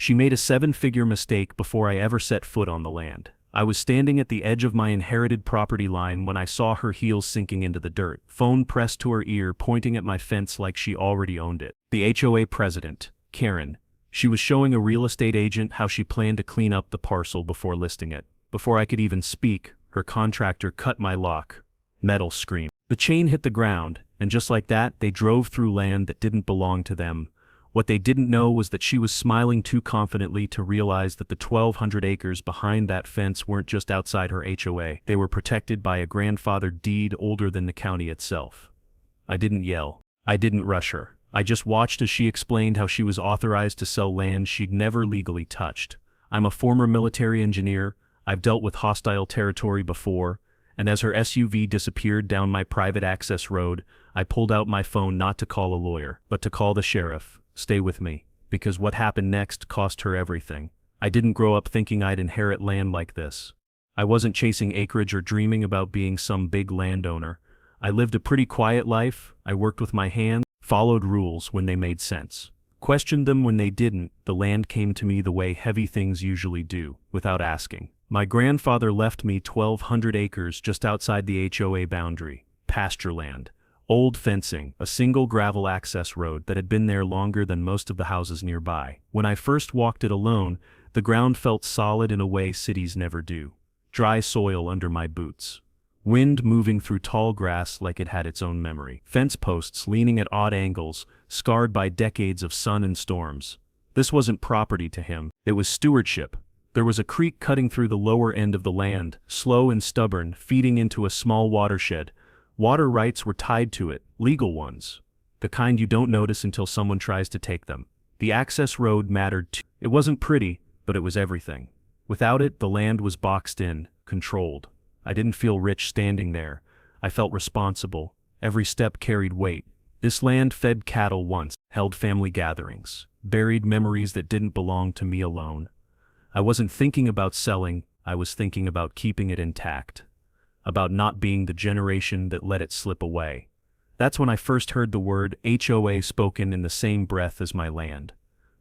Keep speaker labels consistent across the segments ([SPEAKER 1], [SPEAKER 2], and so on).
[SPEAKER 1] She made a seven-figure mistake before I ever set foot on the land. I was standing at the edge of my inherited property line when I saw her heels sinking into the dirt, phone pressed to her ear, pointing at my fence like she already owned it. The HOA president, Karen. She was showing a real estate agent how she planned to clean up the parcel before listing it. Before I could even speak, her contractor cut my lock. Metal screamed. The chain hit the ground, and just like that, they drove through land that didn't belong to them. What they didn't know was that she was smiling too confidently to realize that the 1,200 acres behind that fence weren't just outside her HOA. They were protected by a grandfathered deed older than the county itself. I didn't yell. I didn't rush her. I just watched as she explained how she was authorized to sell land she'd never legally touched. I'm a former military engineer. I've dealt with hostile territory before, and as her SUV disappeared down my private access road, I pulled out my phone not to call a lawyer, but to call the sheriff. Stay with me, because what happened next cost her everything. I didn't grow up thinking I'd inherit land like this. I wasn't chasing acreage or dreaming about being some big landowner. I lived a pretty quiet life. I worked with my hands, followed rules when they made sense, questioned them when they didn't. The land came to me the way heavy things usually do, without asking. My grandfather left me 1,200 acres just outside the HOA boundary, pasture land. Old fencing, a single gravel access road that had been there longer than most of the houses nearby. When I first walked it alone, the ground felt solid in a way cities never do. Dry soil under my boots. Wind moving through tall grass like it had its own memory. Fence posts leaning at odd angles, scarred by decades of sun and storms. This wasn't property to him, it was stewardship. There was a creek cutting through the lower end of the land, slow and stubborn, feeding into a small watershed. Water rights were tied to it, legal ones. The kind you don't notice until someone tries to take them. The access road mattered too. It wasn't pretty, but it was everything. Without it, the land was boxed in, controlled. I didn't feel rich standing there. I felt responsible. Every step carried weight. This land fed cattle once, held family gatherings, buried memories that didn't belong to me alone. I wasn't thinking about selling, I was thinking about keeping it intact. About not being the generation that let it slip away. That's when I first heard the word HOA spoken in the same breath as my land.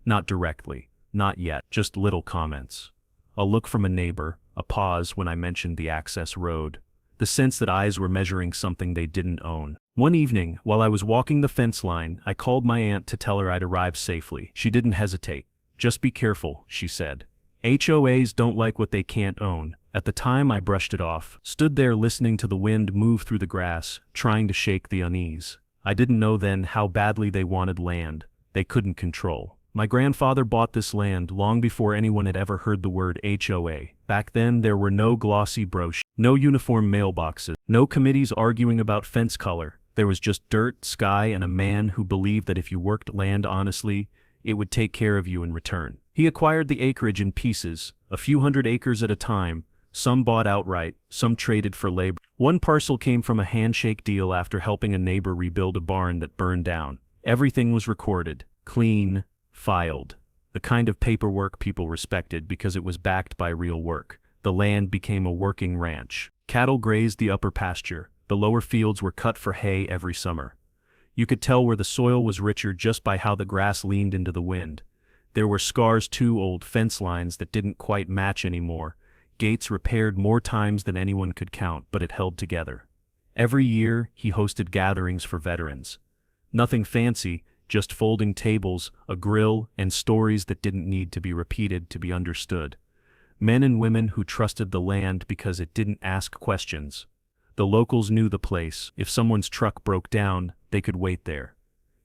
[SPEAKER 1] Not directly, not yet, just little comments. A look from a neighbor, a pause when I mentioned the access road, the sense that eyes were measuring something they didn't own. One evening, while I was walking the fence line, I called my aunt to tell her I'd arrived safely. She didn't hesitate. Just be careful, she said. HOAs don't like what they can't own. At the time I brushed it off, stood there listening to the wind move through the grass, trying to shake the unease. I didn't know then how badly they wanted land they couldn't control. My grandfather bought this land long before anyone had ever heard the word HOA. Back then there were no glossy brochures, no uniform mailboxes, no committees arguing about fence color. There was just dirt, sky, and a man who believed that if you worked land honestly, it would take care of you in return. He acquired the acreage in pieces, a few hundred acres at a time. Some bought outright, some traded for labor. One parcel came from a handshake deal after helping a neighbor rebuild a barn that burned down. Everything was recorded, clean, filed. The kind of paperwork people respected because it was backed by real work. The land became a working ranch. Cattle grazed the upper pasture. The lower fields were cut for hay every summer. You could tell where the soil was richer just by how the grass leaned into the wind. There were scars too, old fence lines that didn't quite match anymore. Gates repaired more times than anyone could count, but it held together. Every year, he hosted gatherings for veterans. Nothing fancy, just folding tables, a grill, and stories that didn't need to be repeated to be understood. Men and women who trusted the land because it didn't ask questions. The locals knew the place. If someone's truck broke down, they could wait there.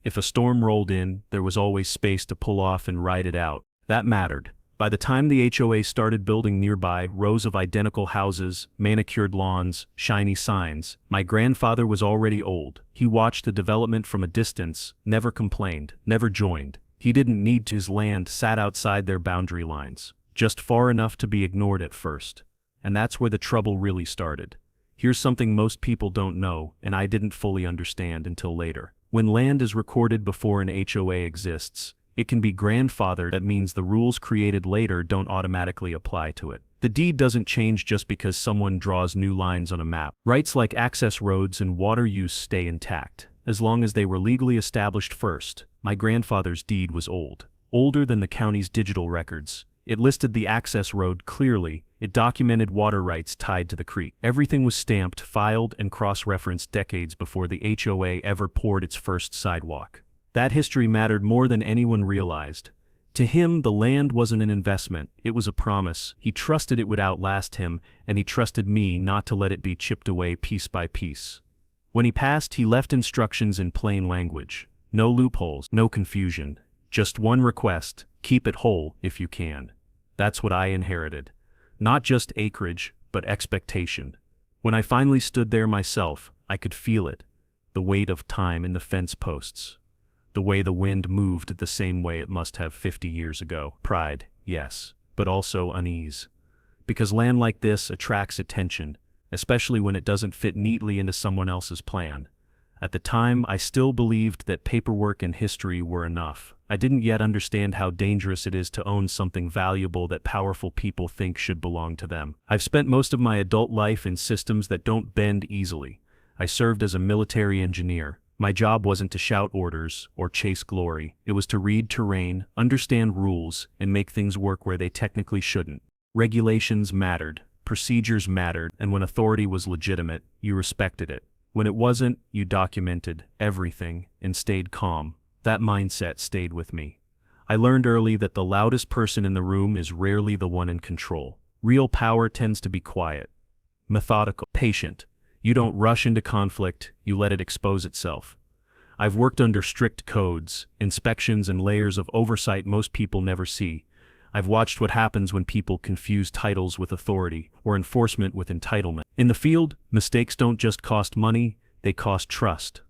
[SPEAKER 1] If a storm rolled in, there was always space to pull off and ride it out. That mattered. By the time the HOA started building nearby, rows of identical houses, manicured lawns, shiny signs, my grandfather was already old. He watched the development from a distance, never complained, never joined. He didn't need to. His land sat outside their boundary lines, just far enough to be ignored at first. And that's where the trouble really started. Here's something most people don't know, and I didn't fully understand until later. When land is recorded before an HOA exists, it can be grandfathered. That means the rules created later don't automatically apply to it. The deed doesn't change just because someone draws new lines on a map. Rights like access roads and water use stay intact, as long as they were legally established first. My grandfather's deed was old. older than the county's digital records. It listed the access road clearly. It documented water rights tied to the creek. Everything was stamped, filed, and cross-referenced decades before the HOA ever poured its first sidewalk. That history mattered more than anyone realized. To him, the land wasn't an investment, it was a promise. He trusted it would outlast him, and he trusted me not to let it be chipped away piece by piece. When he passed, he left instructions in plain language. No loopholes, no confusion. Just one request: keep it whole if you can. That's what I inherited. Not just acreage, but expectation. When I finally stood there myself, I could feel it. The weight of time in the fence posts. The way the wind moved the same way it must have 50 years ago. Pride, yes, but also unease. Because land like this attracts attention, especially when it doesn't fit neatly into someone else's plan. At the time, I still believed that paperwork and history were enough. I didn't yet understand how dangerous it is to own something valuable that powerful people think should belong to them. I've spent most of my adult life in systems that don't bend easily. I served as a military engineer. My job wasn't to shout orders or chase glory. It was to read terrain, understand rules, and make things work where they technically shouldn't. Regulations mattered, procedures mattered, and when authority was legitimate, you respected it. When it wasn't, you documented everything and stayed calm. That mindset stayed with me. I learned early that the loudest person in the room is rarely the one in control. Real power tends to be quiet, methodical, patient. You don't rush into conflict, you let it expose itself. I've worked under strict codes, inspections, and layers of oversight most people never see. I've watched what happens when people confuse titles with authority, or enforcement with entitlement. In the field, mistakes don't just cost money, they cost trust.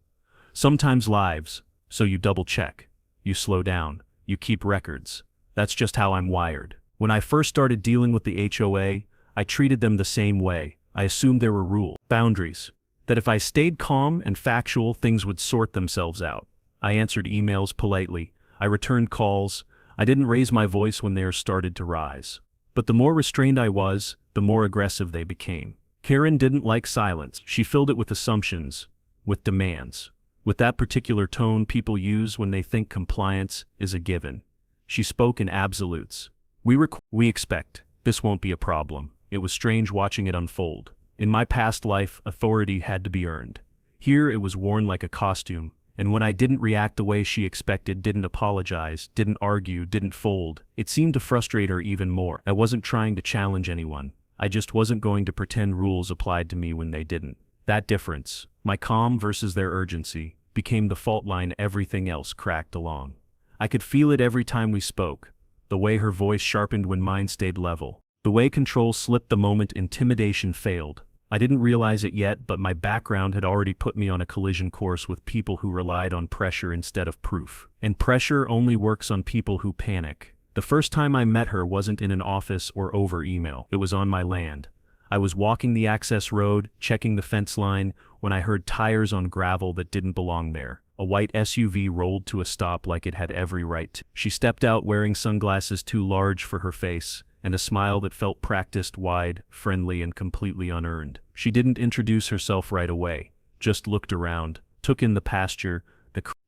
[SPEAKER 1] Sometimes lives, so you double-check. You slow down. You keep records. That's just how I'm wired. When I first started dealing with the HOA, I treated them the same way. I assumed there were rules, boundaries, that if I stayed calm and factual, things would sort themselves out. I answered emails politely. I returned calls. I didn't raise my voice when theirs started to rise. But the more restrained I was, the more aggressive they became. Karen didn't like silence. She filled it with assumptions, with demands, with that particular tone people use when they think compliance is a given. She spoke in absolutes. We expect. This won't be a problem. It was strange watching it unfold. In my past life, authority had to be earned. Here it was worn like a costume, and when I didn't react the way she expected, didn't apologize, didn't argue, didn't fold, it seemed to frustrate her even more. I wasn't trying to challenge anyone. I just wasn't going to pretend rules applied to me when they didn't. That difference, my calm versus their urgency, became the fault line everything else cracked along. I could feel it every time we spoke, the way her voice sharpened when mine stayed level. The way control slipped the moment intimidation failed. I didn't realize it yet, but my background had already put me on a collision course with people who relied on pressure instead of proof. And pressure only works on people who panic. The first time I met her wasn't in an office or over email. It was on my land. I was walking the access road, checking the fence line, when I heard tires on gravel that didn't belong there. A white SUV rolled to a stop like it had every right to. She stepped out wearing sunglasses too large for her face, and a smile that felt practiced, wide, friendly, and completely unearned. She didn't introduce herself right away, just looked around, took in the pasture,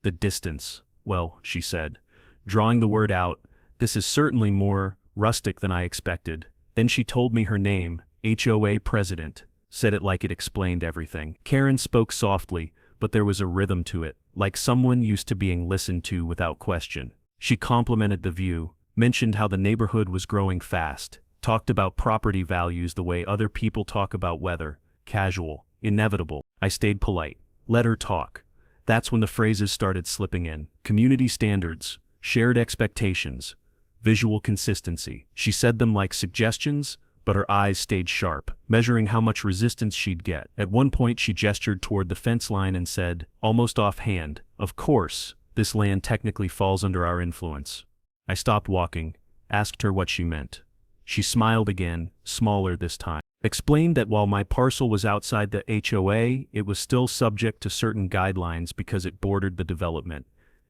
[SPEAKER 1] the distance. Well, she said, drawing the word out, this is certainly more rustic than I expected. Then she told me her name, HOA president, said it like it explained everything. Karen spoke softly, but there was a rhythm to it, like someone used to being listened to without question. She complimented the view, mentioned how the neighborhood was growing fast, talked about property values the way other people talk about weather, casual, inevitable. I stayed polite. Let her talk. That's when the phrases started slipping in. Community standards, shared expectations, visual consistency. She said them like suggestions, but her eyes stayed sharp, measuring how much resistance she'd get. At one point she gestured toward the fence line and said, almost offhand, of course, this land technically falls under our influence. I stopped walking, asked her what she meant. She smiled again, smaller this time. Explained that while my parcel was outside the HOA, it was still subject to certain guidelines because it bordered the development,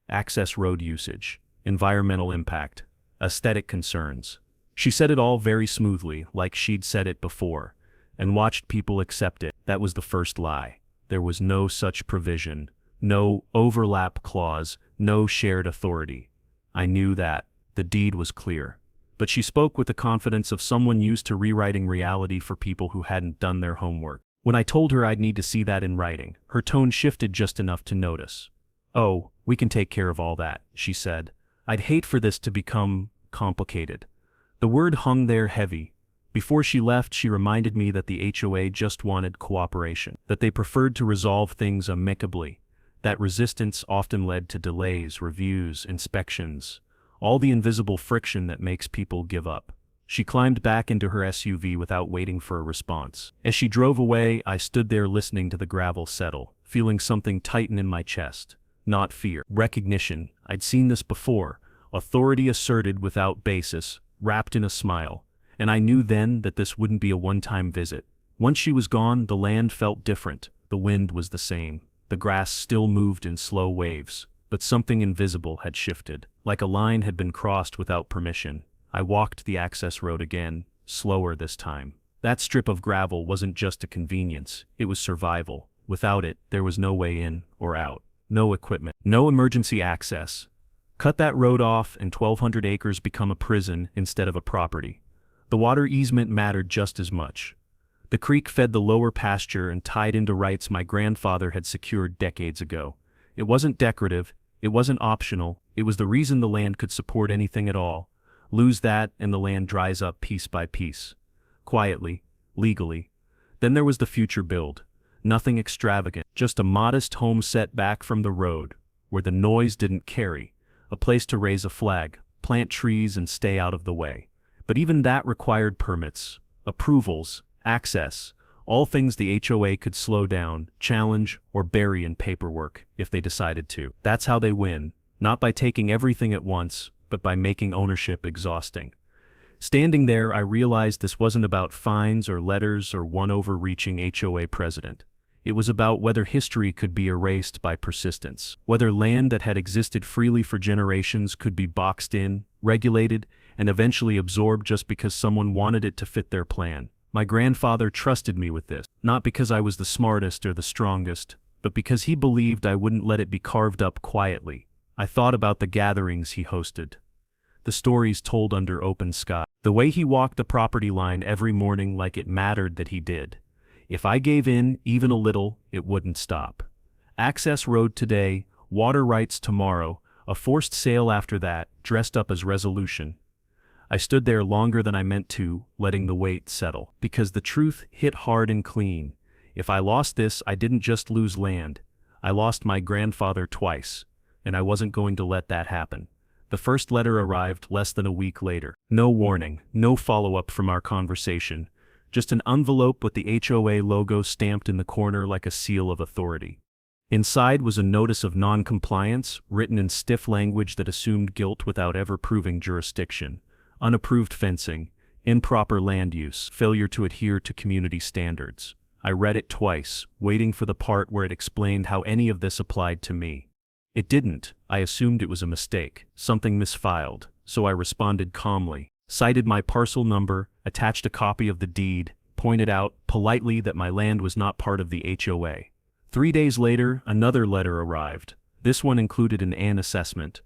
[SPEAKER 1] access road usage, environmental impact, aesthetic concerns. She said it all very smoothly, like she'd said it before, and watched people accept it. That was the first lie. There was no such provision, no overlap clause, no shared authority. I knew that, the deed was clear. But she spoke with the confidence of someone used to rewriting reality for people who hadn't done their homework. When I told her I'd need to see that in writing, her tone shifted just enough to notice. "Oh, we can take care of all that," she said. "I'd hate for this to become complicated." The word hung there heavy. Before she left, she reminded me that the HOA just wanted cooperation, that they preferred to resolve things amicably, that resistance often led to delays, reviews, inspections, all the invisible friction that makes people give up. She climbed back into her SUV without waiting for a response. As she drove away, I stood there listening to the gravel settle, feeling something tighten in my chest. Not fear, recognition. I'd seen this before. Authority asserted without basis, wrapped in a smile. And I knew then that this wouldn't be a one-time visit. Once she was gone, the land felt different. The wind was the same. The grass still moved in slow waves, but something invisible had shifted. Like a line had been crossed without permission. I walked the access road again, slower this time. That strip of gravel wasn't just a convenience, it was survival. Without it, there was no way in or out. No equipment, no emergency access. Cut that road off and 1,200 acres become a prison instead of a property. The water easement mattered just as much. The creek fed the lower pasture and tied into rights my grandfather had secured decades ago. It wasn't decorative, it wasn't optional, it was the reason the land could support anything at all. Lose that and the land dries up piece by piece. Quietly, legally. Then there was the future build. Nothing extravagant, just a modest home set back from the road, where the noise didn't carry. A place to raise a flag, plant trees and stay out of the way. But even that required permits, approvals, access, all things the HOA could slow down, challenge, or bury in paperwork if they decided to. That's how they win, not by taking everything at once, but by making ownership exhausting. Standing there, I realized this wasn't about fines or letters or one overreaching HOA president. It was about whether history could be erased by persistence, whether land that had existed freely for generations could be boxed in, regulated, and eventually absorbed just because someone wanted it to fit their plan. My grandfather trusted me with this, not because I was the smartest or the strongest, but because he believed I wouldn't let it be carved up quietly. I thought about the gatherings he hosted, the stories told under open sky, the way he walked the property line every morning like it mattered that he did. If I gave in even a little, it wouldn't stop. Access road today, water rights tomorrow, a forced sale after that, dressed up as resolution. I stood there longer than I meant to, letting the weight settle, because the truth hit hard and clean. If I lost this, I didn't just lose land. I lost my grandfather twice, and I wasn't going to let that happen. The first letter arrived less than a week later. No warning, no follow-up from our conversation. Just an envelope with the HOA logo stamped in the corner like a seal of authority. Inside was a notice of non-compliance, written in stiff language that assumed guilt without ever proving jurisdiction. Unapproved fencing, improper land use, failure to adhere to community standards. I read it twice, waiting for the part where it explained how any of this applied to me. It didn't. I assumed it was a mistake, something misfiled, so I responded calmly, cited my parcel number, attached a copy of the deed, pointed out politely that my land was not part of the HOA. 3 days later, another letter arrived. This one included an assessment.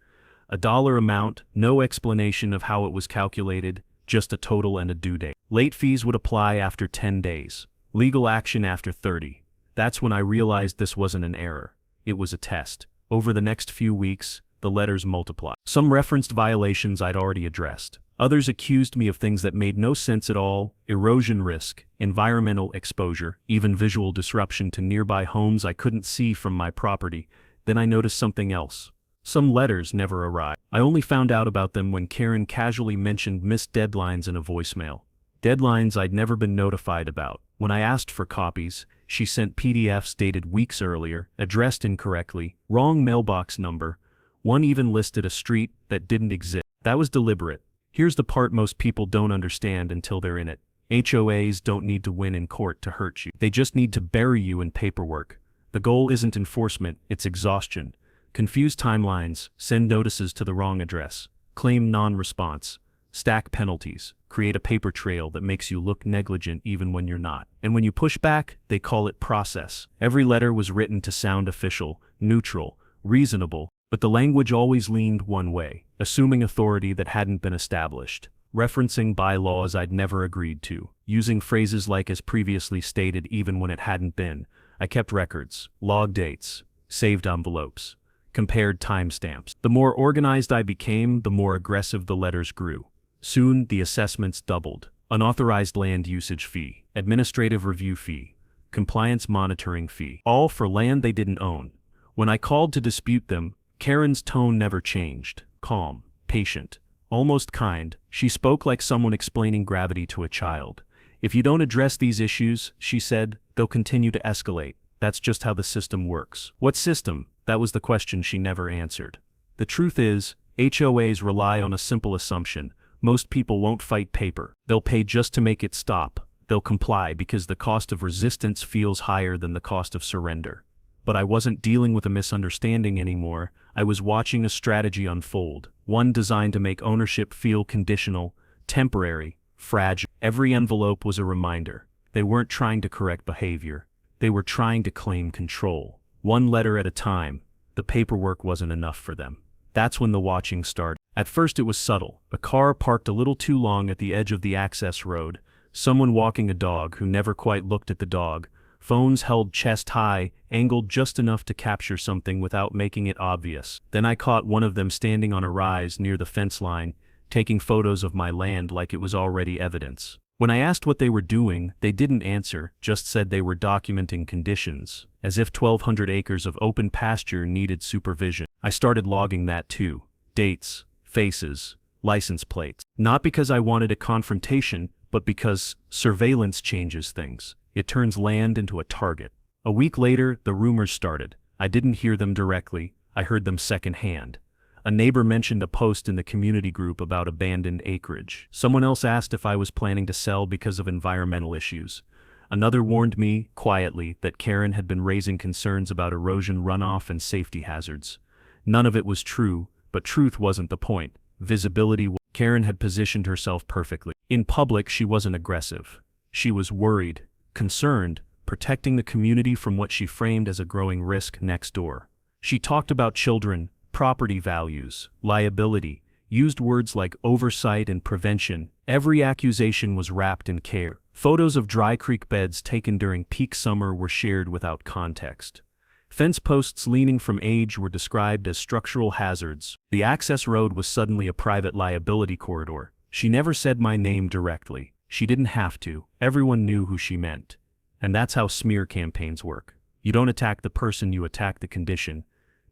[SPEAKER 1] A dollar amount, no explanation of how it was calculated, just a total and a due date. Late fees would apply after 10 days. Legal action after 30. That's when I realized this wasn't an error. It was a test. Over the next few weeks, the letters multiplied. Some referenced violations I'd already addressed. Others accused me of things that made no sense at all: erosion risk, environmental exposure, even visual disruption to nearby homes I couldn't see from my property. Then I noticed something else. Some letters never arrived. I only found out about them when Karen casually mentioned missed deadlines in a voicemail. Deadlines I'd never been notified about. When I asked for copies, she sent PDFs dated weeks earlier, addressed incorrectly, wrong mailbox number. One even listed a street that didn't exist. That was deliberate. Here's the part most people don't understand until they're in it. HOAs don't need to win in court to hurt you. They just need to bury you in paperwork. The goal isn't enforcement, it's exhaustion. Confuse timelines, send notices to the wrong address, claim non-response, stack penalties, create a paper trail that makes you look negligent even when you're not. And when you push back, they call it process. Every letter was written to sound official, neutral, reasonable, But the language always leaned one way, assuming authority that hadn't been established, referencing bylaws I'd never agreed to, using phrases like as previously stated even when it hadn't been. I kept records, logged dates, saved envelopes, compared timestamps. The more organized I became, the more aggressive the letters grew. Soon, the assessments doubled. Unauthorized land usage fee, administrative review fee, compliance monitoring fee, all for land they didn't own. When I called to dispute them, Karen's tone never changed. Calm, patient, almost kind. She spoke like someone explaining gravity to a child. If you don't address these issues, she said, they'll continue to escalate. That's just how the system works. What system? That was the question she never answered. The truth is, HOAs rely on a simple assumption. Most people won't fight paper. They'll pay just to make it stop. They'll comply because the cost of resistance feels higher than the cost of surrender. But I wasn't dealing with a misunderstanding anymore. I was watching a strategy unfold, one designed to make ownership feel conditional, temporary, fragile. Every envelope was a reminder. They weren't trying to correct behavior. They were trying to claim control. One letter at a time. The paperwork wasn't enough for them. That's when the watching started. At first it was subtle. A car parked a little too long at the edge of the access road. Someone walking a dog who never quite looked at the dog. Phones held chest high, angled just enough to capture something without making it obvious. Then I caught one of them standing on a rise near the fence line, taking photos of my land like it was already evidence. When I asked what they were doing, they didn't answer, just said they were documenting conditions, as if 1,200 acres of open pasture needed supervision. I started logging that too. Dates, faces, license plates. Not because I wanted a confrontation, but because surveillance changes things. It turns land into a target. A week later, the rumors started. I didn't hear them directly, I heard them secondhand. A neighbor mentioned a post in the community group about abandoned acreage. Someone else asked if I was planning to sell because of environmental issues. Another warned me, quietly, that Karen had been raising concerns about erosion runoff and safety hazards. None of it was true, but truth wasn't the point. Visibility was. Karen had positioned herself perfectly. In public, she wasn't aggressive. She was worried, concerned, protecting the community from what she framed as a growing risk next door. She talked about children, property values, liability, used words like oversight and prevention. Every accusation was wrapped in care. Photos of dry creek beds taken during peak summer were shared without context. Fence posts leaning from age were described as structural hazards. The access road was suddenly a private liability corridor. She never said my name directly. She didn't have to. Everyone knew who she meant. And that's how smear campaigns work. You don't attack the person, you attack the condition.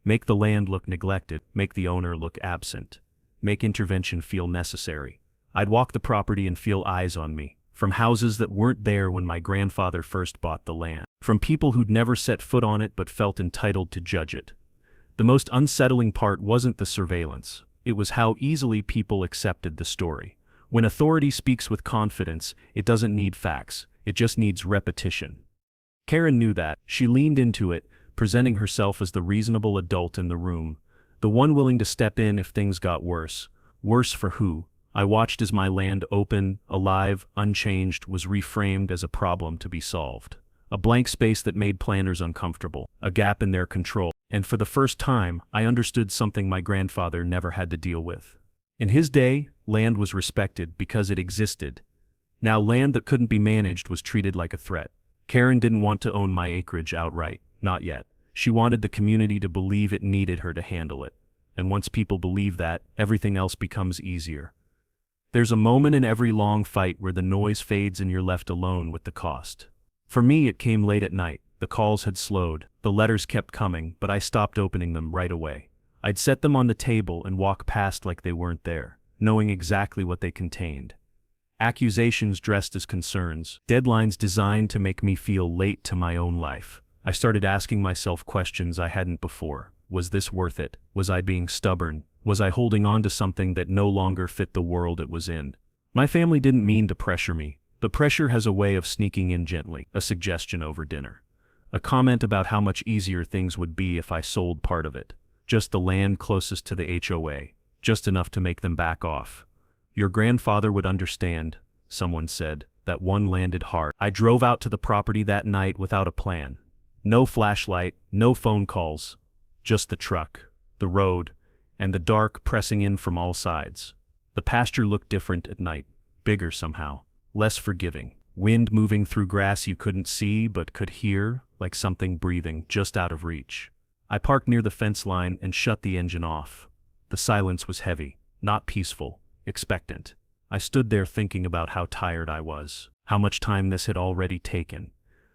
[SPEAKER 1] Make the land look neglected, make the owner look absent. Make intervention feel necessary. I'd walk the property and feel eyes on me. From houses that weren't there when my grandfather first bought the land. From people who'd never set foot on it but felt entitled to judge it. The most unsettling part wasn't the surveillance. It was how easily people accepted the story. When authority speaks with confidence, it doesn't need facts, it just needs repetition. Karen knew that. She leaned into it, presenting herself as the reasonable adult in the room, the one willing to step in if things got worse. Worse for who? I watched as my land, open, alive, unchanged, was reframed as a problem to be solved. A blank space that made planners uncomfortable, a gap in their control. And for the first time, I understood something my grandfather never had to deal with. In his day, land was respected because it existed. Now land that couldn't be managed was treated like a threat. Karen didn't want to own my acreage outright, not yet. She wanted the community to believe it needed her to handle it. And once people believe that, everything else becomes easier. There's a moment in every long fight where the noise fades and you're left alone with the cost. For me, it came late at night. The calls had slowed. The letters kept coming, but I stopped opening them right away. I'd set them on the table and walk past like they weren't there, knowing exactly what they contained. Accusations dressed as concerns, deadlines designed to make me feel late to my own life. I started asking myself questions I hadn't before. Was this worth it? Was I being stubborn? Was I holding on to something that no longer fit the world it was in? My family didn't mean to pressure me, but pressure has a way of sneaking in gently. A suggestion over dinner. A comment about how much easier things would be if I sold part of it. Just the land closest to the HOA. Just enough to make them back off. Your grandfather would understand, someone said. That one landed hard. I drove out to the property that night without a plan. No flashlight, no phone calls. Just the truck. the road, and the dark pressing in from all sides. The pasture looked different at night, bigger somehow, less forgiving. Wind moving through grass you couldn't see but could hear, like something breathing just out of reach. I parked near the fence line and shut the engine off. The silence was heavy, not peaceful, expectant. I stood there thinking about how tired I was, how much time this had already taken,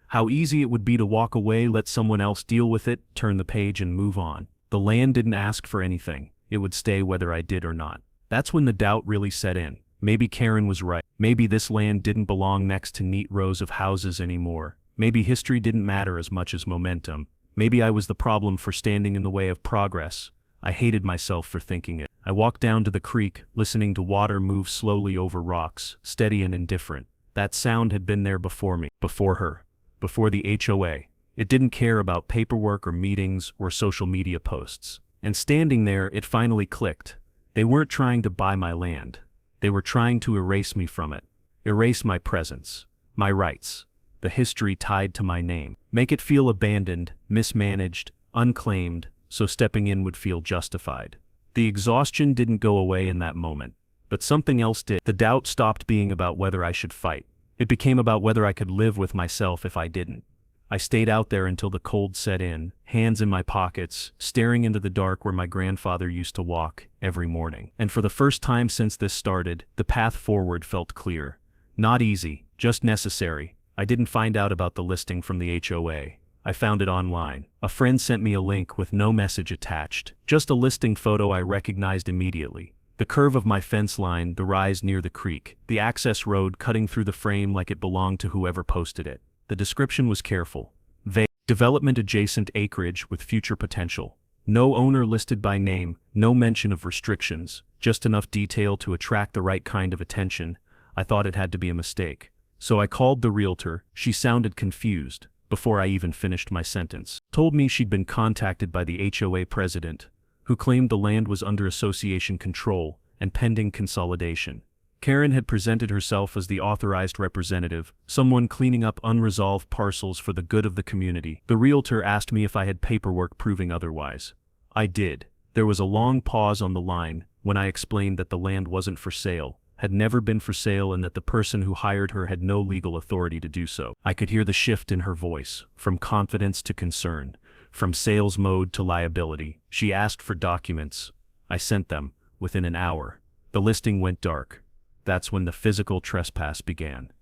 [SPEAKER 1] how easy it would be to walk away, let someone else deal with it, turn the page and move on. The land didn't ask for anything. It would stay whether I did or not. That's when the doubt really set in. Maybe Karen was right. Maybe this land didn't belong next to neat rows of houses anymore. Maybe history didn't matter as much as momentum. Maybe I was the problem for standing in the way of progress. I hated myself for thinking it. I walked down to the creek, listening to water move slowly over rocks, steady and indifferent. That sound had been there before me, before her, before the HOA. It didn't care about paperwork or meetings or social media posts. And standing there, it finally clicked. They weren't trying to buy my land. They were trying to erase me from it. Erase my presence, my rights, the history tied to my name. Make it feel abandoned, mismanaged, unclaimed, so stepping in would feel justified. The exhaustion didn't go away in that moment, but something else did. The doubt stopped being about whether I should fight. It became about whether I could live with myself if I didn't. I stayed out there until the cold set in, hands in my pockets, staring into the dark where my grandfather used to walk every morning. And for the first time since this started, the path forward felt clear. Not easy, just necessary. I didn't find out about the listing from the HOA. I found it online. A friend sent me a link with no message attached, just a listing photo I recognized immediately. The curve of my fence line, the rise near the creek, the access road cutting through the frame like it belonged to whoever posted it. The description was careful. Vague. Development adjacent acreage with future potential. No owner listed by name, no mention of restrictions, just enough detail to attract the right kind of attention. I thought it had to be a mistake. So I called the realtor. She sounded confused before I even finished my sentence. Told me she'd been contacted by the HOA president, who claimed the land was under association control and pending consolidation. Karen had presented herself as the authorized representative, someone cleaning up unresolved parcels for the good of the community. The realtor asked me if I had paperwork proving otherwise. I did. There was a long pause on the line when I explained that the land wasn't for sale, had never been for sale, and that the person who hired her had no legal authority to do so. I could hear the shift in her voice, from confidence to concern, from sales mode to liability. She asked for documents. I sent them, within an hour. The listing went dark. That's when the physical trespass began.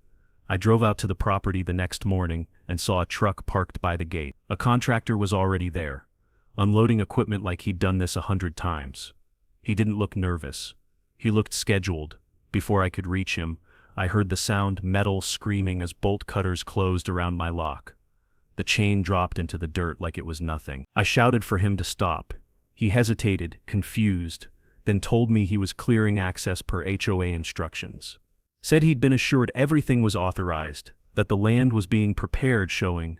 [SPEAKER 1] I drove out to the property the next morning and saw a truck parked by the gate. A contractor was already there, unloading equipment like he'd done this 100 times. He didn't look nervous. He looked scheduled. Before I could reach him, I heard the sound metal screaming as bolt cutters closed around my lock. The chain dropped into the dirt like it was nothing. I shouted for him to stop. He hesitated, confused, then told me he was clearing access per HOA instructions. Said he'd been assured everything was authorized, that the land was being prepared, showing.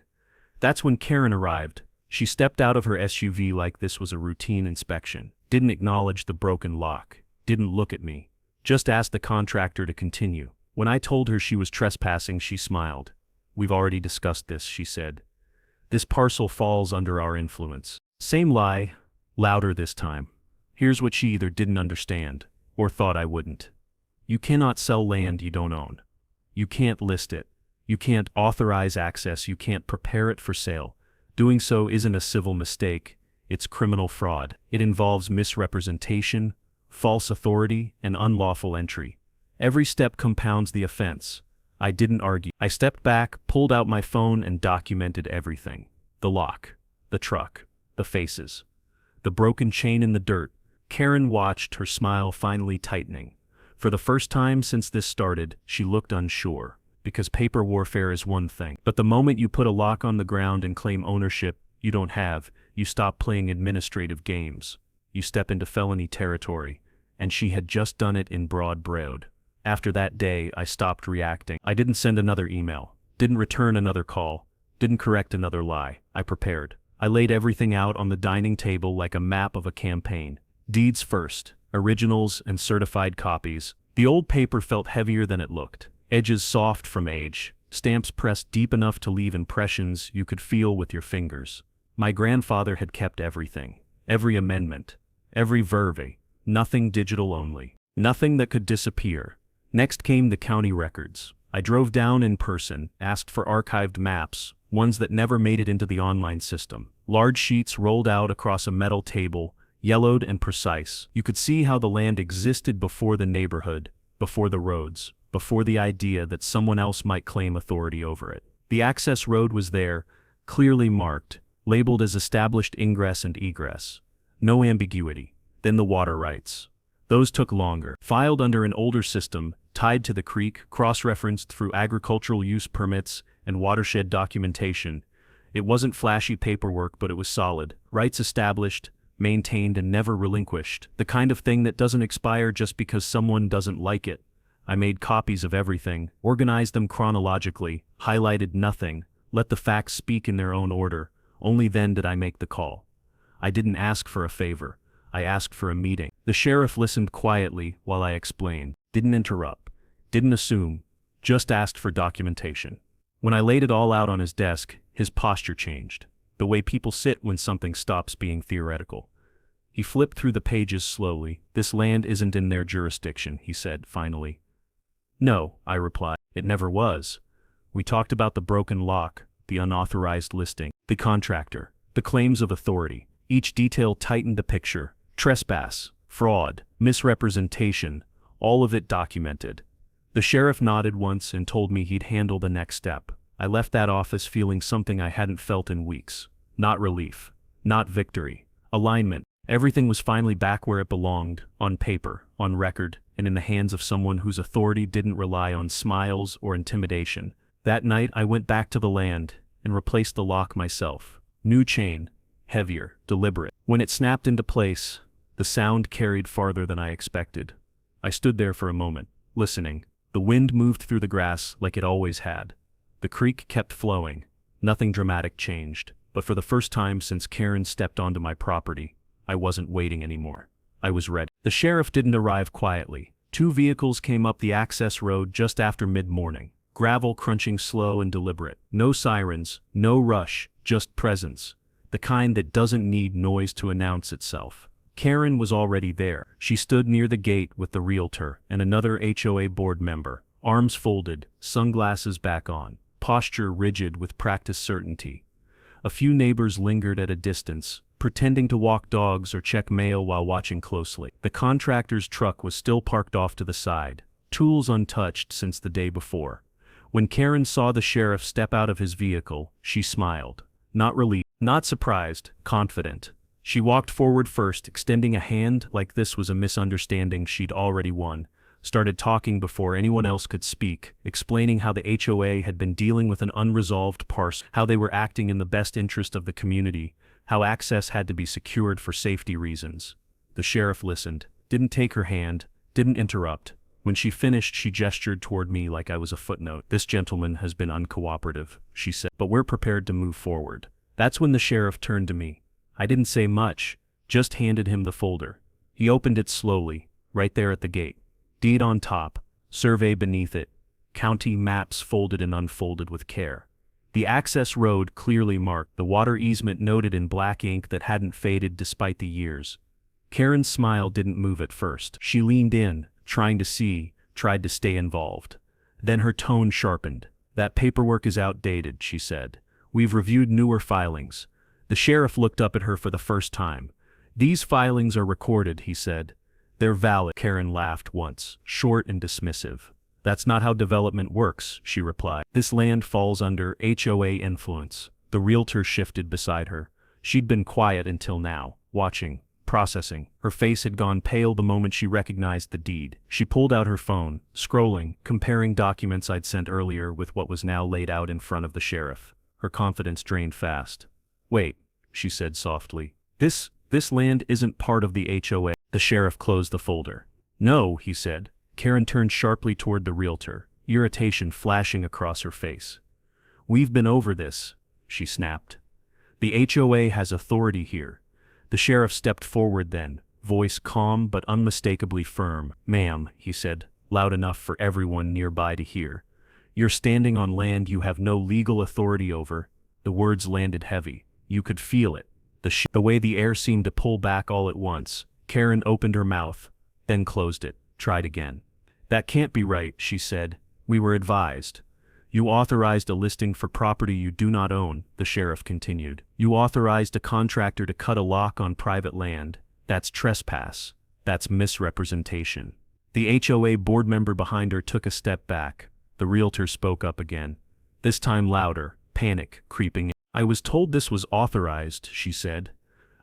[SPEAKER 1] That's when Karen arrived. She stepped out of her SUV like this was a routine inspection. Didn't acknowledge the broken lock. Didn't look at me. Just asked the contractor to continue. When I told her she was trespassing, she smiled. "We've already discussed this," she said. "This parcel falls under our influence." Same lie, louder this time. Here's what she either didn't understand, or thought I wouldn't. You cannot sell land you don't own. You can't list it. You can't authorize access. You can't prepare it for sale. Doing so isn't a civil mistake. It's criminal fraud. It involves misrepresentation, false authority, and unlawful entry. Every step compounds the offense. I didn't argue. I stepped back, pulled out my phone, and documented everything. The lock, the truck, the faces, the broken chain in the dirt. Karen watched, her smile finally tightening. For the first time since this started, she looked unsure, because paper warfare is one thing. But the moment you put a lock on the ground and claim ownership you don't have, you stop playing administrative games. You step into felony territory, and she had just done it in broad daylight. After that day, I stopped reacting. I didn't send another email, didn't return another call, didn't correct another lie. I prepared. I laid everything out on the dining table like a map of a campaign. Deeds first, originals and certified copies. The old paper felt heavier than it looked. Edges soft from age, stamps pressed deep enough to leave impressions you could feel with your fingers. My grandfather had kept everything. every amendment, every verve, nothing digital only. Nothing that could disappear. Next came the county records. I drove down in person, asked for archived maps, ones that never made it into the online system. Large sheets rolled out across a metal table, yellowed and precise. You could see how the land existed before the neighborhood, before the roads, before the idea that someone else might claim authority over it. The access road was there, clearly marked, labeled as established ingress and egress. No ambiguity. Then the water rights. Those took longer. Filed under an older system, tied to the creek, cross-referenced through agricultural use permits and watershed documentation. It wasn't flashy paperwork, but it was solid. Rights established, maintained, and never relinquished. The kind of thing that doesn't expire just because someone doesn't like it. I made copies of everything, organized them chronologically, highlighted nothing, let the facts speak in their own order. Only then did I make the call. I didn't ask for a favor. I asked for a meeting. The sheriff listened quietly while I explained. Didn't interrupt. Didn't assume. Just asked for documentation. When I laid it all out on his desk, his posture changed. The way people sit when something stops being theoretical. He flipped through the pages slowly. This land isn't in their jurisdiction, he said, finally. No, I replied. It never was. We talked about the broken lock, the unauthorized listing, the contractor, the claims of authority. Each detail tightened the picture. Trespass, fraud, misrepresentation, all of it documented. The sheriff nodded once and told me he'd handle the next step. I left that office feeling something I hadn't felt in weeks. Not relief. Not victory. Alignment. Everything was finally back where it belonged, on paper, on record, and in the hands of someone whose authority didn't rely on smiles or intimidation. That night I went back to the land and replaced the lock myself. New chain. Heavier, deliberate. When it snapped into place, the sound carried farther than I expected. I stood there for a moment, listening. The wind moved through the grass like it always had. The creek kept flowing. Nothing dramatic changed. But for the first time since Karen stepped onto my property, I wasn't waiting anymore. I was ready. The sheriff didn't arrive quietly. 2 vehicles came up the access road just after mid-morning. Gravel crunching slow and deliberate. No sirens, no rush, just presence. The kind that doesn't need noise to announce itself. Karen was already there. She stood near the gate with the realtor and another HOA board member, arms folded, sunglasses back on, posture rigid with practiced certainty. A few neighbors lingered at a distance, pretending to walk dogs or check mail while watching closely. The contractor's truck was still parked off to the side, tools untouched since the day before. When Karen saw the sheriff step out of his vehicle, she smiled. Not relieved, not surprised, confident. She walked forward first, extending a hand like this was a misunderstanding she'd already won. Started talking before anyone else could speak, explaining how the HOA had been dealing with an unresolved parcel, how they were acting in the best interest of the community, how access had to be secured for safety reasons. The sheriff listened, didn't take her hand, didn't interrupt. When she finished, she gestured toward me like I was a footnote. This gentleman has been uncooperative, she said, but we're prepared to move forward. That's when the sheriff turned to me. I didn't say much, just handed him the folder. He opened it slowly, right there at the gate. Deed on top, survey beneath it, county maps folded and unfolded with care. The access road clearly marked, the water easement noted in black ink that hadn't faded despite the years. Karen's smile didn't move at first. She leaned in, trying to see, tried to stay involved. Then her tone sharpened. That paperwork is outdated, she said. We've reviewed newer filings. The sheriff looked up at her for the first time. These filings are recorded, he said. They're valid. Karen laughed once, short and dismissive. That's not how development works, she replied. This land falls under HOA influence. The realtor shifted beside her. She'd been quiet until now, watching, processing. Her face had gone pale the moment she recognized the deed. She pulled out her phone, scrolling, comparing documents I'd sent earlier with what was now laid out in front of the sheriff. Her confidence drained fast. Wait, she said softly. This land isn't part of the HOA. The sheriff closed the folder. No, he said. Karen turned sharply toward the realtor, irritation flashing across her face. We've been over this, she snapped. The HOA has authority here. The sheriff stepped forward then, voice calm but unmistakably firm. Ma'am, he said, loud enough for everyone nearby to hear. You're standing on land you have no legal authority over. The words landed heavy. You could feel it. The way the air seemed to pull back all at once. Karen opened her mouth, then closed it, tried again. That can't be right, she said. We were advised. You authorized a listing for property you do not own, the sheriff continued. You authorized a contractor to cut a lock on private land. That's trespass. That's misrepresentation. The HOA board member behind her took a step back. The realtor spoke up again. This time louder, panic creeping in. I was told this was authorized, she said.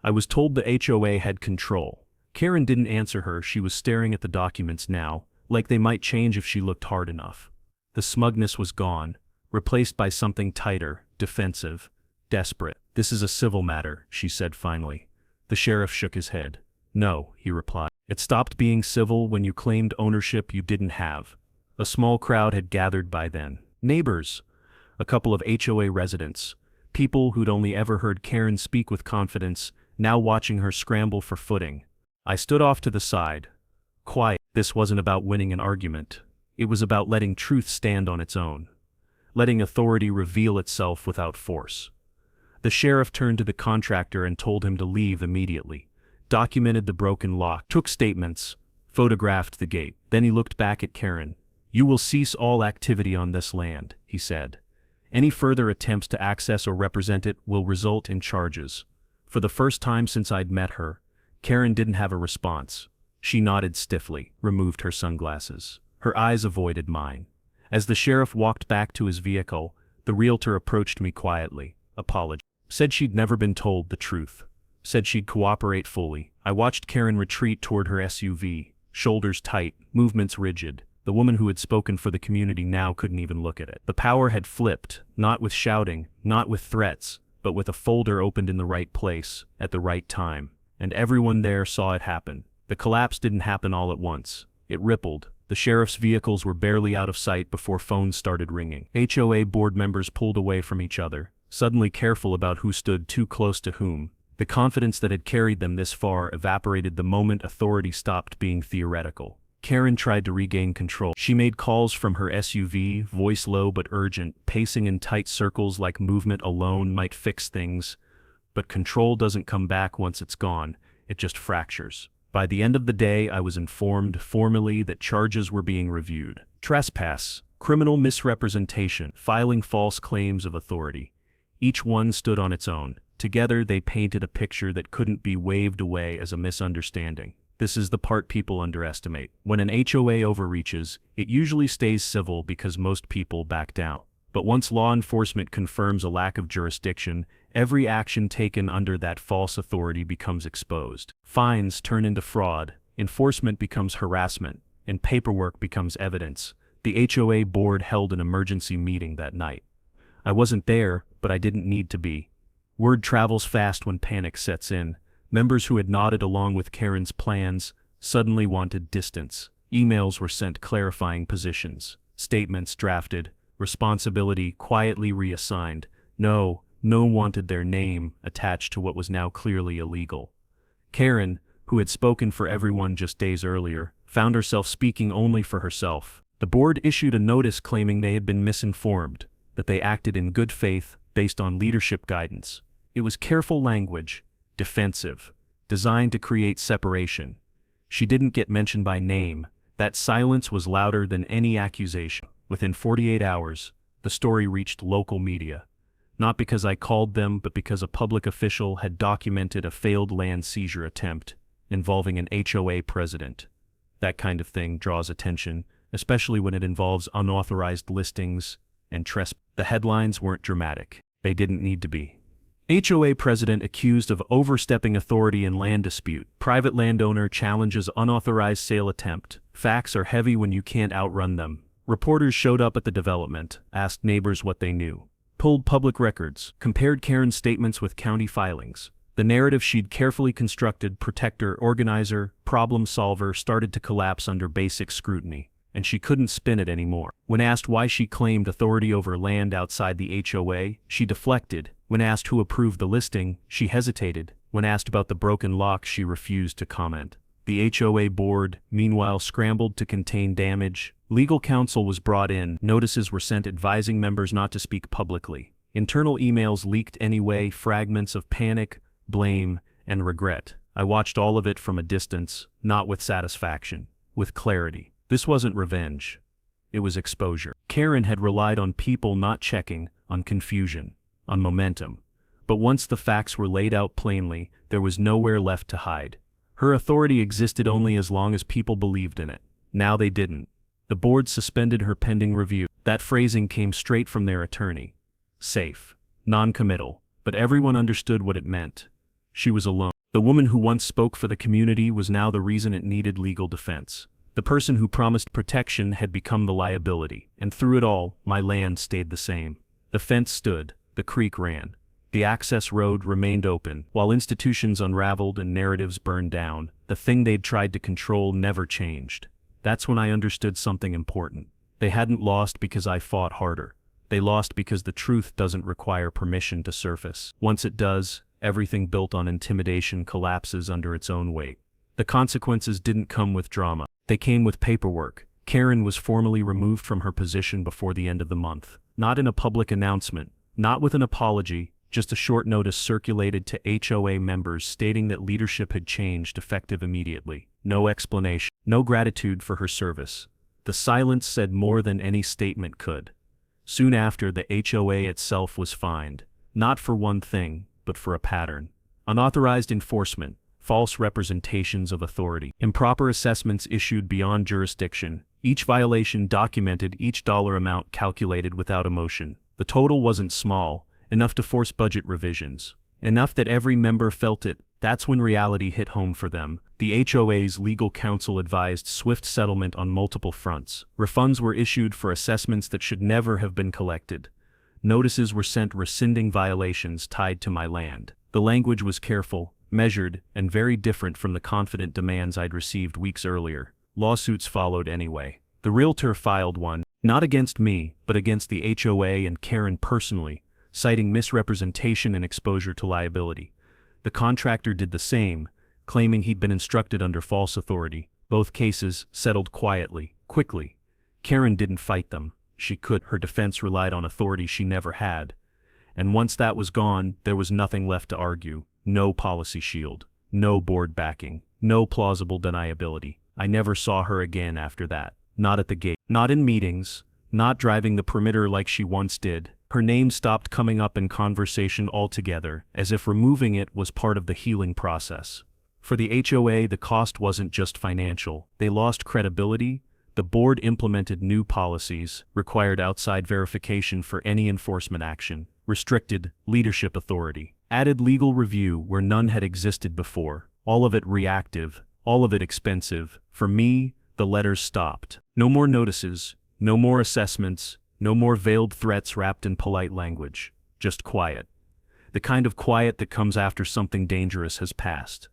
[SPEAKER 1] I was told the HOA had control. Karen didn't answer her. She was staring at the documents now, like they might change if she looked hard enough. The smugness was gone, replaced by something tighter, defensive, desperate. This is a civil matter, she said finally. The sheriff shook his head. No, he replied. It stopped being civil when you claimed ownership you didn't have. A small crowd had gathered by then. Neighbors, a couple of HOA residents, people who'd only ever heard Karen speak with confidence, now watching her scramble for footing. I stood off to the side. Quiet. This wasn't about winning an argument. It was about letting truth stand on its own. Letting authority reveal itself without force. The sheriff turned to the contractor and told him to leave immediately. Documented the broken lock, took statements, photographed the gate. Then he looked back at Karen. You will cease all activity on this land, he said. Any further attempts to access or represent it will result in charges. For the first time since I'd met her, Karen didn't have a response. She nodded stiffly, removed her sunglasses. Her eyes avoided mine. As the sheriff walked back to his vehicle, the realtor approached me quietly, apologized. Said she'd never been told the truth. Said she'd cooperate fully. I watched Karen retreat toward her SUV, shoulders tight, movements rigid. The woman who had spoken for the community now couldn't even look at it. The power had flipped, not with shouting, not with threats, but with a folder opened in the right place, at the right time. And everyone there saw it happen. The collapse didn't happen all at once. It rippled. The sheriff's vehicles were barely out of sight before phones started ringing. HOA board members pulled away from each other, suddenly careful about who stood too close to whom. The confidence that had carried them this far evaporated the moment authority stopped being theoretical. Karen tried to regain control. She made calls from her SUV, voice low but urgent, pacing in tight circles like movement alone might fix things. But control doesn't come back once it's gone, it just fractures. By the end of the day, I was informed formally that charges were being reviewed. Trespass, criminal misrepresentation, filing false claims of authority. Each one stood on its own. Together they painted a picture that couldn't be waved away as a misunderstanding. This is the part people underestimate. When an HOA overreaches, it usually stays civil because most people back down. But once law enforcement confirms a lack of jurisdiction, every action taken under that false authority becomes exposed. Fines turn into fraud, enforcement becomes harassment, and paperwork becomes evidence. The HOA board held an emergency meeting that night. I wasn't there, but I didn't need to be. Word travels fast when panic sets in. Members who had nodded along with Karen's plans suddenly wanted distance. Emails were sent clarifying positions, statements drafted, responsibility quietly reassigned. No one wanted their name attached to what was now clearly illegal. Karen, who had spoken for everyone just days earlier, found herself speaking only for herself. The board issued a notice claiming they had been misinformed, that they acted in good faith based on leadership guidance. It was careful language, defensive, designed to create separation. She didn't get mentioned by name. That silence was louder than any accusation. Within 48 hours, the story reached local media. Not because I called them, but because a public official had documented a failed land seizure attempt involving an HOA president. That kind of thing draws attention, especially when it involves unauthorized listings and trespass. The headlines weren't dramatic. They didn't need to be. HOA president accused of overstepping authority in land dispute. Private landowner challenges unauthorized sale attempt. Facts are heavy when you can't outrun them. Reporters showed up at the development, asked neighbors what they knew, pulled public records, compared Karen's statements with county filings. The narrative she'd carefully constructed, protector, organizer, problem solver, started to collapse under basic scrutiny, and she couldn't spin it anymore. When asked why she claimed authority over land outside the HOA, she deflected. When asked who approved the listing, she hesitated. When asked about the broken lock, she refused to comment. The HOA board, meanwhile, scrambled to contain damage. Legal counsel was brought in. Notices were sent advising members not to speak publicly. Internal emails leaked anyway. Fragments of panic, blame, and regret. I watched all of it from a distance, not with satisfaction, with clarity. This wasn't revenge. It was exposure. Karen had relied on people not checking, on confusion, on momentum. But once the facts were laid out plainly, there was nowhere left to hide. Her authority existed only as long as people believed in it. Now they didn't. The board suspended her pending review. That phrasing came straight from their attorney. Safe. Non-committal. But everyone understood what it meant. She was alone. The woman who once spoke for the community was now the reason it needed legal defense. The person who promised protection had become the liability, and through it all, my land stayed the same. The fence stood, the creek ran. The access road remained open. While institutions unraveled and narratives burned down, the thing they'd tried to control never changed. That's when I understood something important. They hadn't lost because I fought harder. They lost because the truth doesn't require permission to surface. Once it does, everything built on intimidation collapses under its own weight. The consequences didn't come with drama. They came with paperwork. Karen was formally removed from her position before the end of the month. Not in a public announcement, not with an apology, just a short notice circulated to HOA members stating that leadership had changed, effective immediately. No explanation, no gratitude for her service. The silence said more than any statement could. Soon after, the HOA itself was fined, not for one thing, but for a pattern. Unauthorized enforcement, false representations of authority, improper assessments issued beyond jurisdiction, each violation documented, each dollar amount calculated without emotion. The total wasn't small, enough to force budget revisions, enough that every member felt it. That's when reality hit home for them. The HOA's legal counsel advised swift settlement on multiple fronts. Refunds were issued for assessments that should never have been collected. Notices were sent rescinding violations tied to my land. The language was careful, measured, and very different from the confident demands I'd received weeks earlier. Lawsuits followed anyway. The realtor filed one, not against me, but against the HOA and Karen personally, citing misrepresentation and exposure to liability. The contractor did the same, claiming he'd been instructed under false authority. Both cases settled quietly, quickly. Karen didn't fight them. She could. Her defense relied on authority she never had. And once that was gone, there was nothing left to argue. No policy shield, no board backing, no plausible deniability. I never saw her again after that. Not at the gate, not in meetings, not driving the perimeter like she once did. Her name stopped coming up in conversation altogether, as if removing it was part of the healing process. For the HOA, the cost wasn't just financial. They lost credibility. The board implemented new policies, required outside verification for any enforcement action, restricted leadership authority, added legal review where none had existed before, all of it reactive, all of it expensive. For me, the letters stopped. No more notices, no more assessments, no more veiled threats wrapped in polite language. Just quiet. The kind of quiet that comes after something dangerous has passed.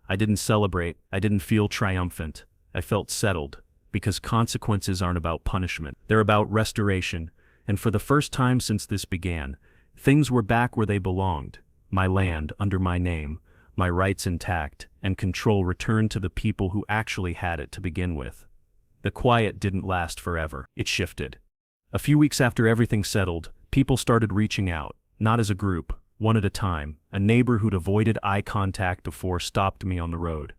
[SPEAKER 1] I didn't celebrate, I didn't feel triumphant. I felt settled, because consequences aren't about punishment. They're about restoration, and for the first time since this began, things were back where they belonged. My land, under my name, my rights intact, and control returned to the people who actually had it to begin with. The quiet didn't last forever. It shifted. A few weeks after everything settled, people started reaching out, not as a group, one at a time. A neighbor who'd avoided eye contact before stopped me on the road.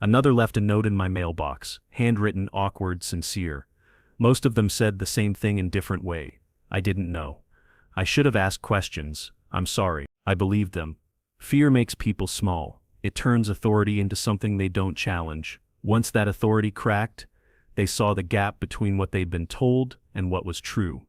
[SPEAKER 1] Another left a note in my mailbox, handwritten, awkward, sincere. Most of them said the same thing in different way. I didn't know. I should have asked questions. I'm sorry. I believed them. Fear makes people small. It turns authority into something they don't challenge. Once that authority cracked, they saw the gap between what they'd been told and what was true.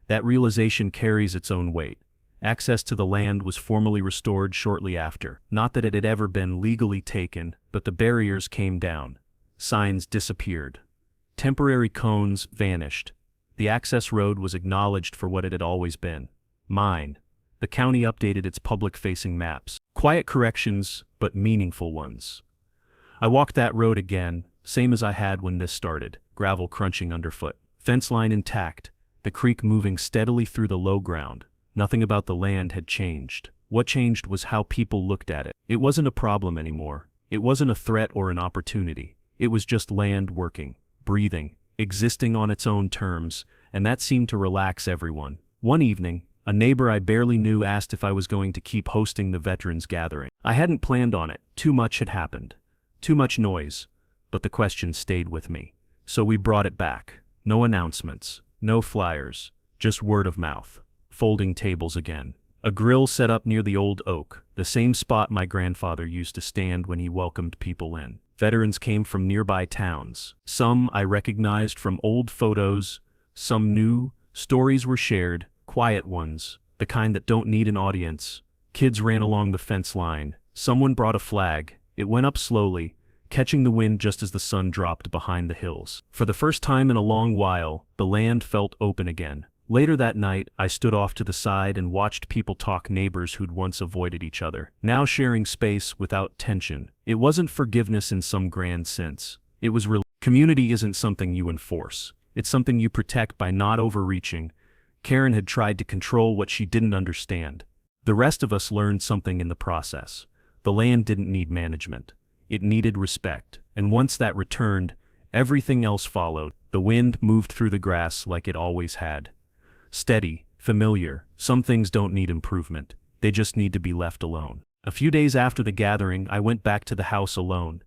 [SPEAKER 1] That realization carries its own weight. Access to the land was formally restored shortly after. Not that it had ever been legally taken, but the barriers came down. Signs disappeared. Temporary cones vanished. The access road was acknowledged for what it had always been. Mine. The county updated its public-facing maps. Quiet corrections, but meaningful ones. I walked that road again, same as I had when this started, gravel crunching underfoot. Fence line intact, the creek moving steadily through the low ground. Nothing about the land had changed. What changed was how people looked at it. It wasn't a problem anymore. It wasn't a threat or an opportunity. It was just land working, breathing, existing on its own terms, and that seemed to relax everyone. One evening, A neighbor I barely knew asked if I was going to keep hosting the veterans gathering. I hadn't planned on it, too much had happened. Too much noise. But the question stayed with me. So we brought it back. No announcements, no flyers, just word of mouth. Folding tables again. A grill set up near the old oak, the same spot my grandfather used to stand when he welcomed people in. Veterans came from nearby towns. Some I recognized from old photos, some new. Stories were shared, quiet ones, the kind that don't need an audience. Kids ran along the fence line. Someone brought a flag. It went up slowly, catching the wind just as the sun dropped behind the hills. For the first time in a long while, the land felt open again. Later that night, I stood off to the side and watched people talk, neighbors who'd once avoided each other, now sharing space without tension. It wasn't forgiveness in some grand sense. It was community isn't something you enforce. It's something you protect by not overreaching. Karen had tried to control what she didn't understand. The rest of us learned something in the process. The land didn't need management. It needed respect. And once that returned, everything else followed. The wind moved through the grass like it always had. Steady, familiar. Some things don't need improvement. They just need to be left alone. A few days after the gathering, I went back to the house alone.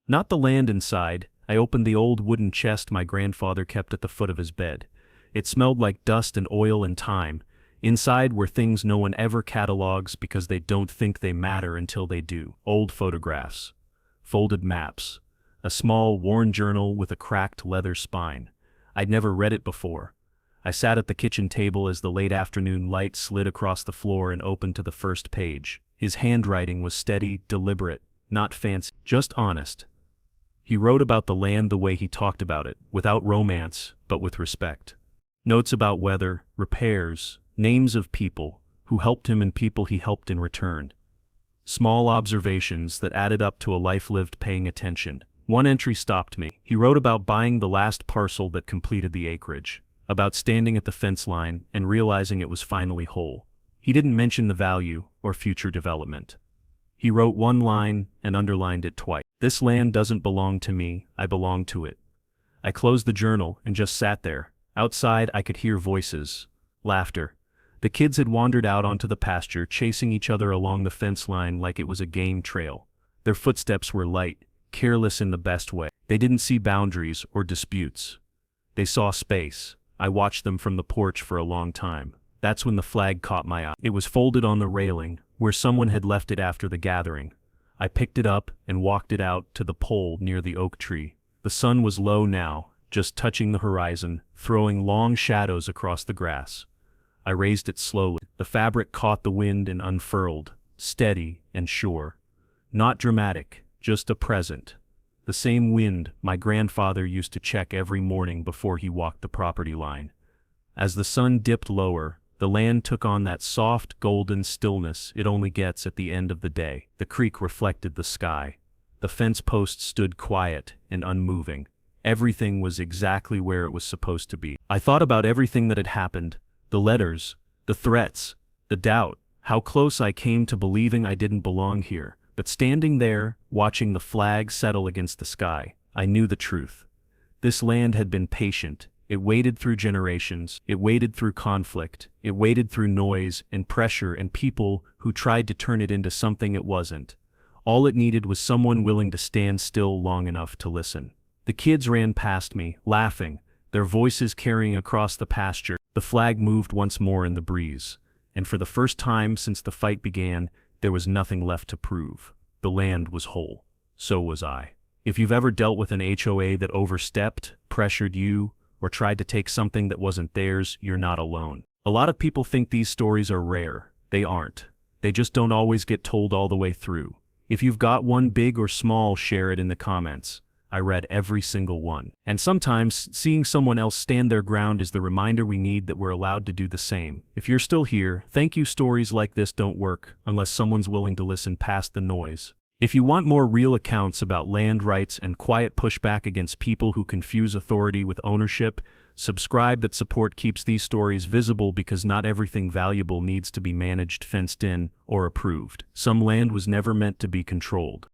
[SPEAKER 1] Not the land inside. I opened the old wooden chest my grandfather kept at the foot of his bed. It smelled like dust and oil and time. Inside were things no one ever catalogs because they don't think they matter until they do. Old photographs, folded maps, a small worn journal with a cracked leather spine. I'd never read it before. I sat at the kitchen table as the late afternoon light slid across the floor and opened to the first page. His handwriting was steady, deliberate, not fancy, just honest. He wrote about the land the way he talked about it, without romance, but with respect. Notes about weather, repairs, names of people who helped him and people he helped in return. Small observations that added up to a life lived paying attention. One entry stopped me. He wrote about buying the last parcel that completed the acreage, about standing at the fence line and realizing it was finally whole. He didn't mention the value or future development. He wrote one line and underlined it twice. This land doesn't belong to me, I belong to it. I closed the journal and just sat there. Outside I could hear voices, laughter. The kids had wandered out onto the pasture, chasing each other along the fence line like it was a game trail. Their footsteps were light, careless in the best way. They didn't see boundaries or disputes. They saw space. I watched them from the porch for a long time. That's when the flag caught my eye. It was folded on the railing, where someone had left it after the gathering. I picked it up and walked it out to the pole near the oak tree. The sun was low now, just touching the horizon, throwing long shadows across the grass. I raised it slowly. The fabric caught the wind and unfurled, steady and sure. Not dramatic, just a present. The same wind my grandfather used to check every morning before he walked the property line. As the sun dipped lower, the land took on that soft, golden stillness it only gets at the end of the day. The creek reflected the sky. The fence post stood quiet and unmoving. Everything was exactly where it was supposed to be. I thought about everything that had happened, the letters, the threats, the doubt, how close I came to believing I didn't belong here. But standing there, watching the flag settle against the sky, I knew the truth. This land had been patient. It waited through generations. It waited through conflict. It waited through noise and pressure and people who tried to turn it into something it wasn't. All it needed was someone willing to stand still long enough to listen. The kids ran past me, laughing, their voices carrying across the pasture. The flag moved once more in the breeze, and for the first time since the fight began, there was nothing left to prove. The land was whole. So was I. If you've ever dealt with an HOA that overstepped, pressured you, or tried to take something that wasn't theirs, you're not alone. A lot of people think these stories are rare. They aren't. They just don't always get told all the way through. If you've got one, big or small, share it in the comments. I read every single one. And sometimes, seeing someone else stand their ground is the reminder we need that we're allowed to do the same. If you're still here, thank you. Stories like this don't work unless someone's willing to listen past the noise. If you want more real accounts about land rights and quiet pushback against people who confuse authority with ownership, subscribe. That support keeps these stories visible because not everything valuable needs to be managed, fenced in, or approved. Some land was never meant to be controlled.